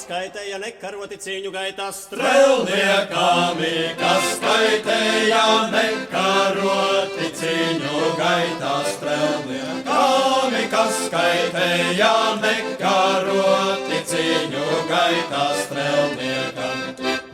kaitēja nekaroti cīņu gaitā Strelniekami, kas kaitēja nekaroti cīņu gaitā strelniekami, kas kaitēja nekaroti cīņu gaitā strelniekam.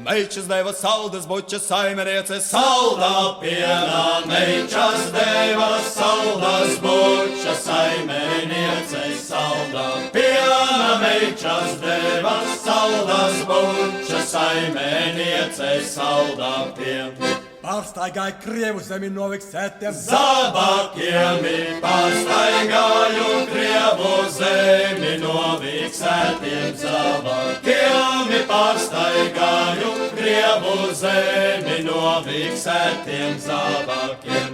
Meičas deva saldas bučas saimenieces, saldā pienā. Meičas deva saldas bučas saimenieces, saldā pienā. Meičas deva saldas bučas saimenieces, saldā pienā. Pārstaigāja Krievu zemi no Viksētiem Zabakiemi, pārstaigāju Krievu zemi no Viksētiem. Zabakiemi, pārstaigāju Krievu zemi no Viksētiem zabakiem.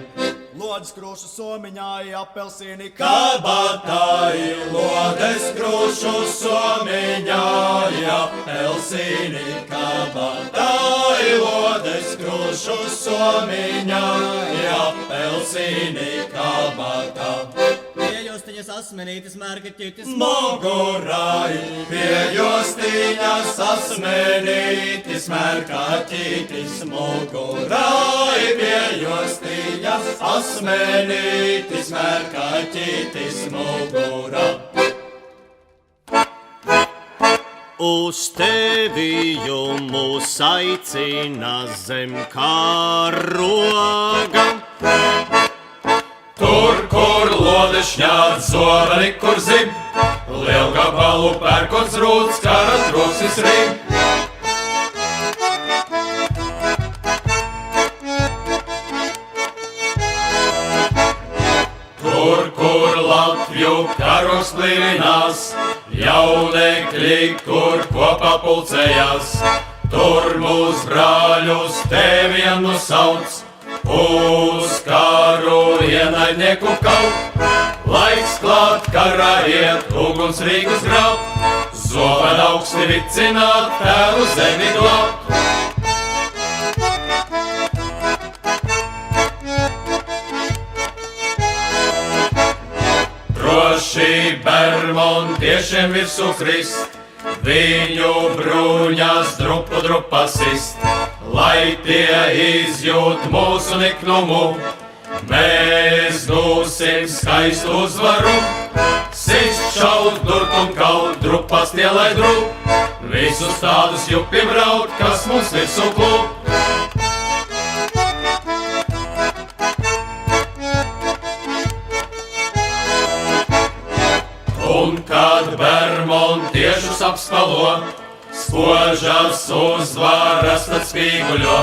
Lodes krūšu somiņāji apelsīni Kabatāji, lodes krūšu somiņāji apelsīni kabatāji, lodes krūšu somiņāji apelsīni kabatā. Pie jostiņas asmenītis mērga ķitis Mogurai, pie jostiņas asmenītis mērga ķitis Mogurai, pie jostiņas asmenītis mērga ķitis Mogura. Uz tevi mūs aicina zem karoga. Tur, kur lode šņāt zobeni, kur zib, lielu gabalu pērkots rūts, kara troksnis rīb. Tur, kur Latviju karoks plīvinās, jaunekļi, kur kopā pulcējās, tur mūs brāļus tevienu sauc. Uz karu ienaidnieku kaut, laiks klāt karā iet, uguns Rīgas graut, zobeni augsti vicināt, tēvu zemi glābt. Droši bermontiešiem virsū krist, viņu bruņās drupu drupasist. Lai tie izjūt mūsu niknumu, mēs dūsim skaistu uzvaru. Sist, šaut, durt un kaut, drupas tie lai drup, visus tādus jupim raut, kas mums virsū klūp. Un kad bermontiešus apspalo, spožas uzvaras tad spīguļo,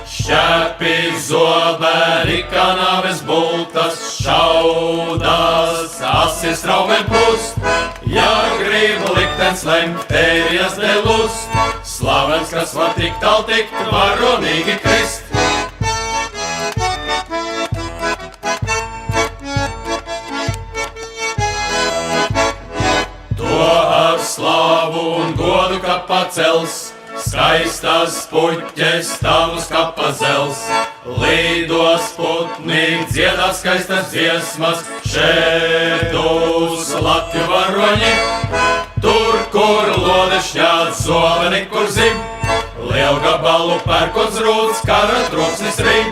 šķēpi zobeni, kā nāves bultas, šaudās, asis traumēm plūst. Ja grib liktenis lemt, tevies delust, slavens, kas var tik tāl tikt, varonīgi krist. Slāvu un godu kapā cels, skaistas puķes tavus kapā zels. Līdos putni, dziedās skaistas dziesmas, šeit uz Latviju varoņi. Tur, kur lode šņāt zobeni, kur zib, lielu gabalu pērkots rūts, kara troksnis rīb.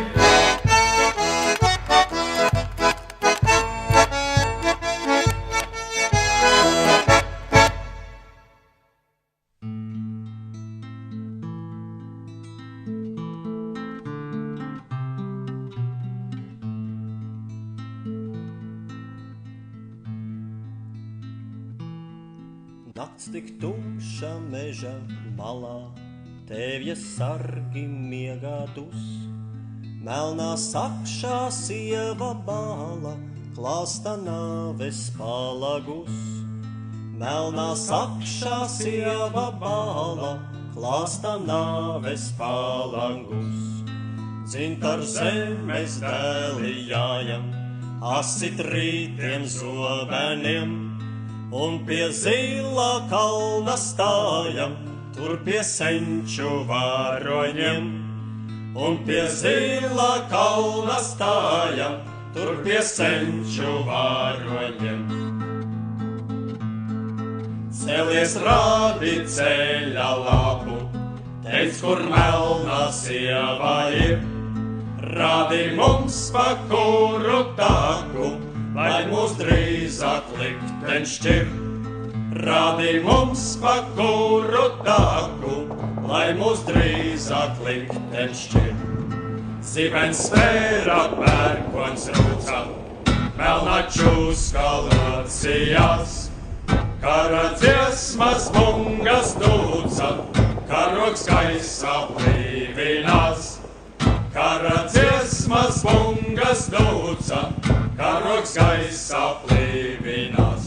Nakts tik tumša meža malā, tevja sargi miegā dus. Melnā sakšā sieva bāla, klāsta nāves palagus. Melnā sakšā sieva bāla, klāsta nāves palagus. Dzintar zemes dēli jājam, asit rītiem zobeniem. Un pie zilā kalna stājam, tur pie senču varoņiem. Un pie zilā kalna stājam, tur pie senču varoņiem. Celies rādi ceļa lapu, teic, kur melnā sieva ir. Rādi mums pa kuru taku, lai mūs drīzāk likteņš šķir. Rādi mums pa kuru taku, lai mūs drīzāk likteņš šķir. Zibens spēra pērkoņs rūca, melnā čūska locījās. Kara dziesmas bungas dūca, karogs gaisā plīvinās. Kara dziesmas bungas dūca, karogs gaisā plīvinās.